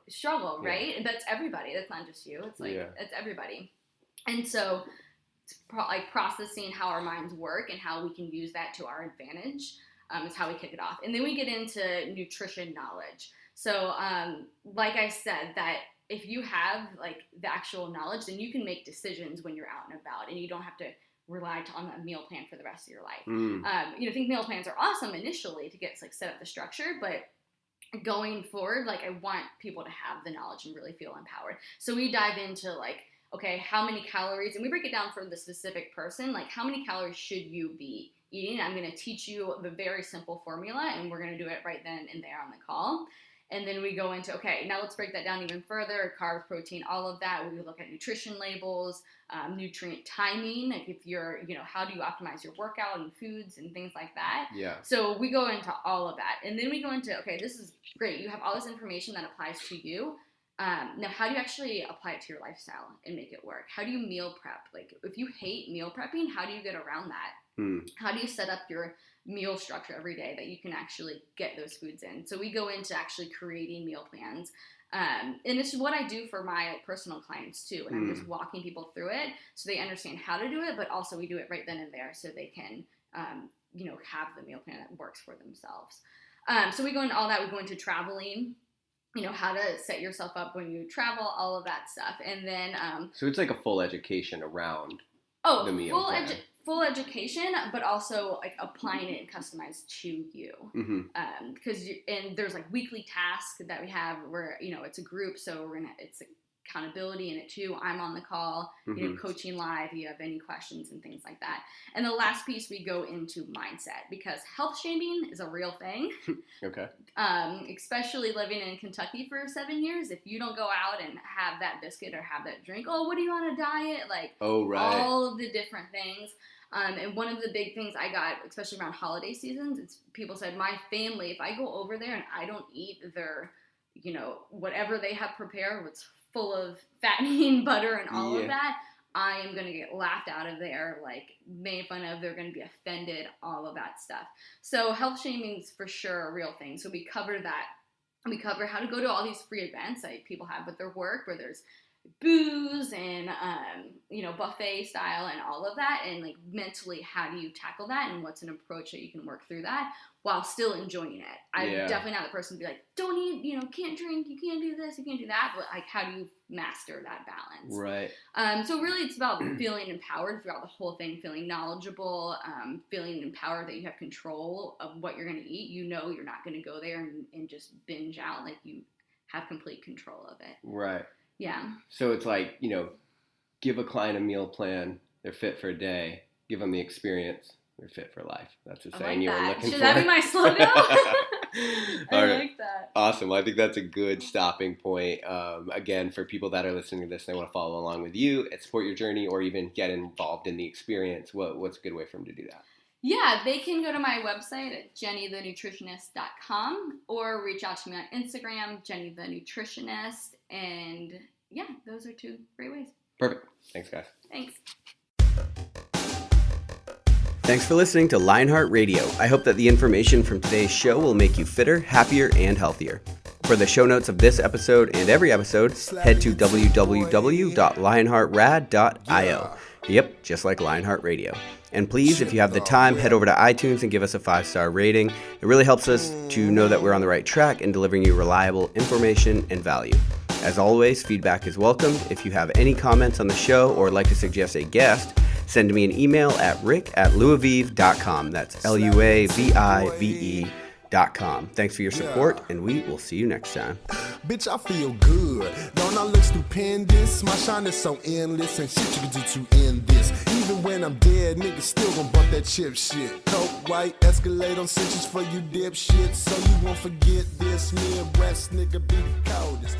Speaker 2: Struggle, right? And that's everybody. That's not just you. It's it's everybody. And so, processing how our minds work and how we can use that to our advantage is how we kick it off. And then we get into nutrition knowledge. So, like I said, that if you have, the actual knowledge, then you can make decisions when you're out and about, and you don't have to rely on a meal plan for the rest of your life. I think meal plans are awesome initially to get set up the structure, but going forward, I want people to have the knowledge and really feel empowered. So we dive into how many calories, and we break it down for the specific person, how many calories should you be eating? I'm going to teach you the very simple formula, and we're going to do it right then and there on the call. And then we go into, okay, now let's break that down even further. Carbs, protein, all of that. We look at nutrition labels, nutrient timing. Like if you're, how do you optimize your workout and foods and things like that?
Speaker 1: Yeah.
Speaker 2: So we go into all of that. And then we go into, okay, this is great. You have all this information that applies to you. Now, how do you actually apply it to your lifestyle and make it work? How do you meal prep? Like if you hate meal prepping, how do you get around that? How do you set up your meal structure every day that you can actually get those foods in? So we go into actually creating meal plans. And it's what I do for my personal clients too. And I'm just walking people through it so they understand how to do it, but also we do it right then and there so they can, have the meal plan that works for themselves. So we go into all that. We go into traveling, how to set yourself up when you travel, all of that stuff. And then...
Speaker 1: so it's like a full education around the meal plan.
Speaker 2: Full education, but also like applying it and customized to you. Because and there's like weekly tasks that we have where it's a group, so it's accountability in it too. I'm on the call, coaching live. You have any questions and things like that. And the last piece we go into mindset because health shaming is a real thing.
Speaker 1: Okay.
Speaker 2: Especially living in Kentucky for 7 years, if you don't go out and have that biscuit or have that drink, what are you on a diet? Like all of the different things. And one of the big things I got, especially around holiday seasons, it's people said, my family, if I go over there and I don't eat their, whatever they have prepared, what's full of fattening, butter, and all of that, I am going to get laughed out of there, like made fun of, they're going to be offended, all of that stuff. So health shaming is for sure a real thing. So we cover that. We cover how to go to all these free events like people have with their work where there's booze and, buffet style and all of that. And like mentally, how do you tackle that? And what's an approach that you can work through that while still enjoying it? I'm definitely not the person to be like, don't eat, can't drink, you can't do this, you can't do that. But like, how do you master that balance?
Speaker 1: Right.
Speaker 2: So really it's about feeling empowered throughout the whole thing, feeling knowledgeable, feeling empowered that you have control of what you're going to eat. You're not going to go there and just binge out. Like you have complete control of it.
Speaker 1: Right.
Speaker 2: Yeah.
Speaker 1: So it's like, give a client a meal plan, they're fit for a day. Give them the experience, they're fit for life. That's the saying you were looking for.
Speaker 2: Should that be my slogan? I like that.
Speaker 1: Awesome. Well, I think that's a good stopping point. Again, for people that are listening to this, they want to follow along with you and support your journey or even get involved in the experience. What's a good way for them to do that?
Speaker 2: Yeah, they can go to my website at jennythenutritionist.com or reach out to me on Instagram, Jenny the Nutritionist. And yeah, those are 2 great ways.
Speaker 1: Perfect. Thanks, guys.
Speaker 2: Thanks.
Speaker 1: Thanks for listening to Lionheart Radio. I hope that the information from today's show will make you fitter, happier, and healthier. For the show notes of this episode and every episode, head to www.lionheartrad.io. Yep, just like Lionheart Radio. And please, if you have the time, head over to iTunes and give us a 5-star rating. It really helps us to know that we're on the right track in delivering you reliable information and value. As always, feedback is welcome. If you have any comments on the show or would like to suggest a guest, send me an email at rick@luavive.com. That's LUAVIVE.com. Thanks for your support, and we will see you next time.
Speaker 3: Bitch, I feel good. Don't I look stupendous? My shine is so endless, and shit you can do to end this. Even when I'm dead, niggas still gon' bump that chip shit. Coke, white, Escalade on cinches for you dipshits. So you won't forget this. Midwest nigga be the coldest.